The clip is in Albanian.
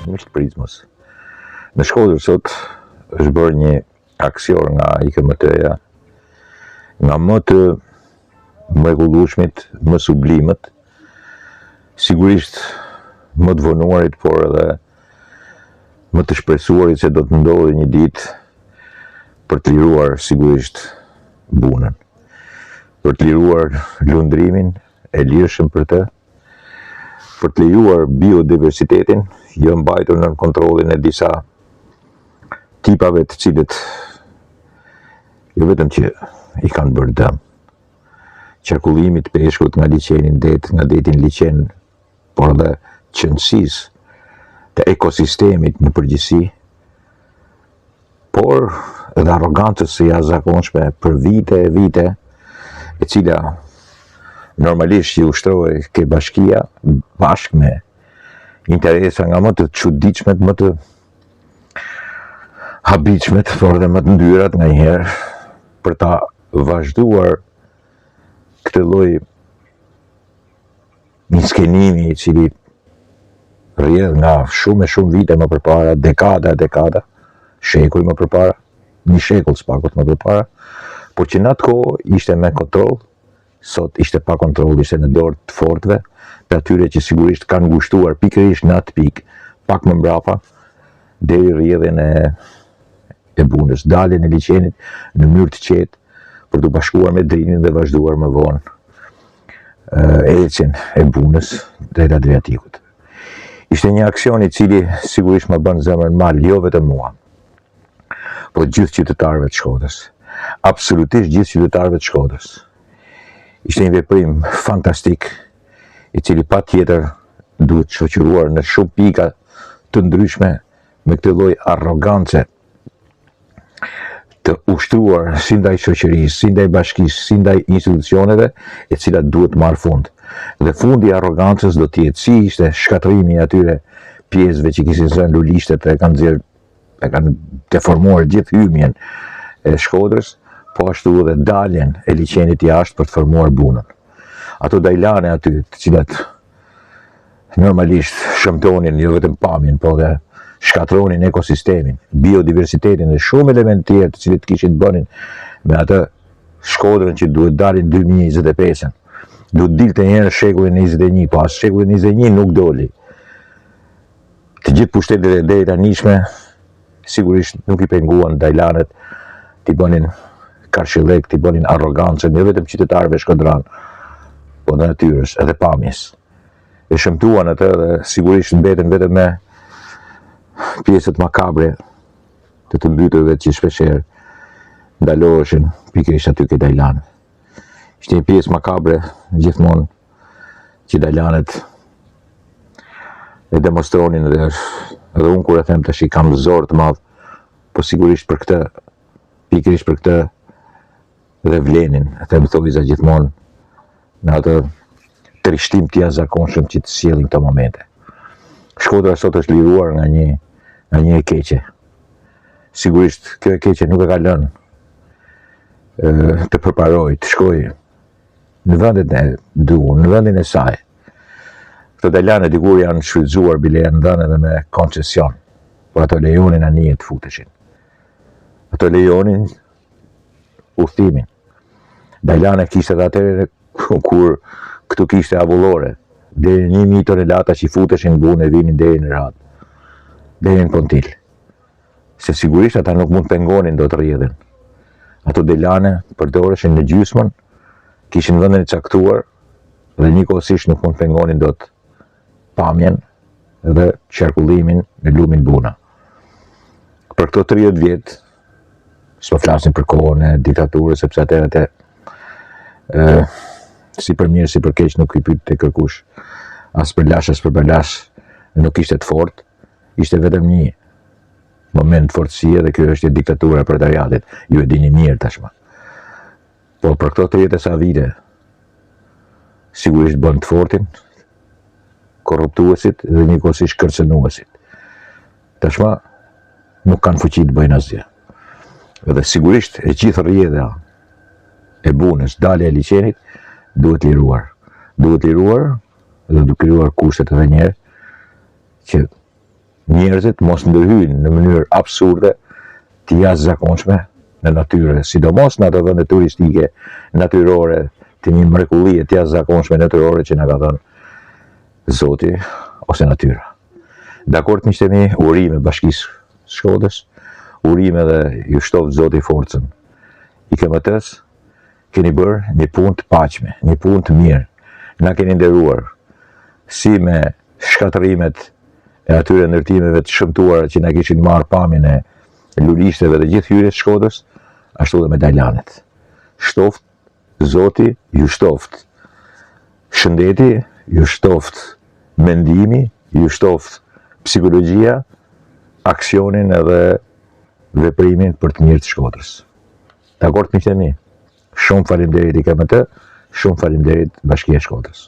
Misht Prizmës. Në Shkodër sot është bërë një aksion nga IKMT-ja, nga më të mrekullueshmit, më sublimët, sigurisht më të vonuarit, por edhe më të shpresuarit se do të ndodhë një ditë për të liruar sigurisht bunën, për të liruar lundrimin e lirshëm për të liruar biodiversitetin, jo mbajtur në kontrollin e disa tipave të cilët jo vetëm që i kanë bërë dëm qarkullimit peshkut nga liçenin det, nga detin liçen, por edhe qëndësisë të ekosistemit në përgjithësi, por edhe arrogancës së jashtëzakonshme për vite e vite, e cila normalisht që ushtrohej ke bashkia bashkë me interesa nga më të çuditshmet, më të habitshmet, por edhe më të ndyrat nganjëherë për ta vazhduar këtë lloj miskenimi i cili rrjedh nga shumë e shumë vite më përpara, dekada, shekuj më përpara, një shekull s'pakut më përpara, por që në atë kohë ishte me kontroll, sot ishte pa kontroll, ishte në dorë të fortëve, të atyre që sigurisht kanë ngushtuar pikërisht në atë pikë, pak më mbrapa, deri rrjedhjen e bunës, daljen e liçenit në mënyrë të qetë, për të bashkuar me drinin dhe vazhduar më vonë ecjen e bunës drejt Adriatikut. Ishte një aksion i cili sigurisht më bën zemrën mal, jo vetëm mua, por gjithë qytetarëve të Shkodrës. Absolutisht gjithë qytetarëve të Shkodrës. Ishte një veprim fantastik, i cili patjetër duhet shoqëruar në shumë pika të ndryshme me këtë lloj arrogance të ushtruar si ndaj shoqërisë, si ndaj bashkisë, si ndaj institucioneve, e cilat duhet marrë fund. Dhe fundi i arrogancës do të jetë si ishte shkatërimi i atyre pjesëve që kishin zënë lulishtet e kanë deformuar gjithë hymjen e Shkodrës, po ashtu edhe daljen e liçenit jashtë për të formuar bunën. Ato dajlane aty, të cilat normalisht shëmtonin jo vetëm pamjen, por edhe shkatronin ekosistemin, biodiversitetin dhe shumë elementë tjerë të cilët kishin bënin me atë Shkodrën që duhet dalin 2025-ën. Duhet dilte njëherë shekullin 21, po as shekullin 21 nuk doli. Të gjithë pushtetet e deri tanishme sigurisht nuk i penguan dajlanet, t'i bënin karshillek, t'i bënin arrogancën, jo vetëm qytetarëve shkodran, po dhe natyrës, edhe pamjes. E shëmtuan atë dhe sigurisht mbeten vetëm me pjesët makabre të mbytyrve që shpeshherë ndaloheshin pikërisht aty ke dajlanet. Ishte një pjesë makabre gjithmonë që dajlanet e demonstronin dhe unë kur e them tash i kam zor të madh, po sigurisht për këtë, pikërisht për këtë dhe vlenin, e them thojza gjithmonë në atë trishtim të jashtëzakonshëm që të sjellin këto momente. Shkodra sot është liruar nga një e keqe. Sigurisht kjo e keqe nuk e ka lënë të përparoj, të shkoj në vendet e duhur, në vendin e saj. Këto dajlane dikur janë shfrytzuar, bile janë dhënë edhe me koncesion, por ato lejonin anije të futeshin. Ato lejonin udhtimin. Dajlane kishte edhe atëherë kur këtu kishte avullore, deri 1000 tonelata që futeshin bunë e vinin deri në Radh, deri në Kontil. Se sigurisht ata nuk mund pengonin do të rrjedhin. Ato dajlane përdoreshin në gjysmën, kishin vendin e caktuar dhe njëkohësisht nuk mund pengonin do të pamjen dhe qarkullimin në lumin buna. Për këto 30 vjet, s'po flasim për kohën e diktaturës, sepse atëherë si për mirë, si për keq nuk i pyet kërkush, as për lash, as për balash, nuk ishte të fortë, ishte vetëm një moment fortësie dhe kjo është diktatura e proletariatit, ju e dini mirë tashmë. Por për këto 30 e sa vite, sigurisht bën të fortin, korruptuesit dhe njëkohësisht kërcënuesit. Tashmë nuk kanë fuqi të bëjnë asgjë. Dhe sigurisht e gjithë rrjedhja e bunës, dalja e liçenit, duhet liruar. Duhet liruar dhe duhet krijuar kushtet edhe një herë që njerëzit mos ndërhyjnë në mënyrë absurde të jashtëzakonshme në natyrë, sidomos në ato vende turistike natyrore, të një mrekullie të jashtëzakonshme natyrore që na ka dhënë Zoti ose natyra. Dakord miqtë mi, urime Bashkisë Shkodrës, urime dhe ju shtoft Zoti forcën. I KMT-s keni bërë një punë të paqme, një punë të mirë. Na keni nderuar si me shkatërimet e atyre ndërtimeve të shëmtuara që na kishin marrë pamjen e lulishteve dhe gjithë hyrjes Shkodrës, ashtu dhe me Dajlanet. Shtoft Zoti, ju shtoft shëndeti, ju shtoft mendimi, ju shtoft psikologjia, aksionin edhe veprimin për të mirë të Shkodrës. Dakord miqtë mi, shumë faleminderit i KMT, shumë faleminderit Bashkia e Shkodrës.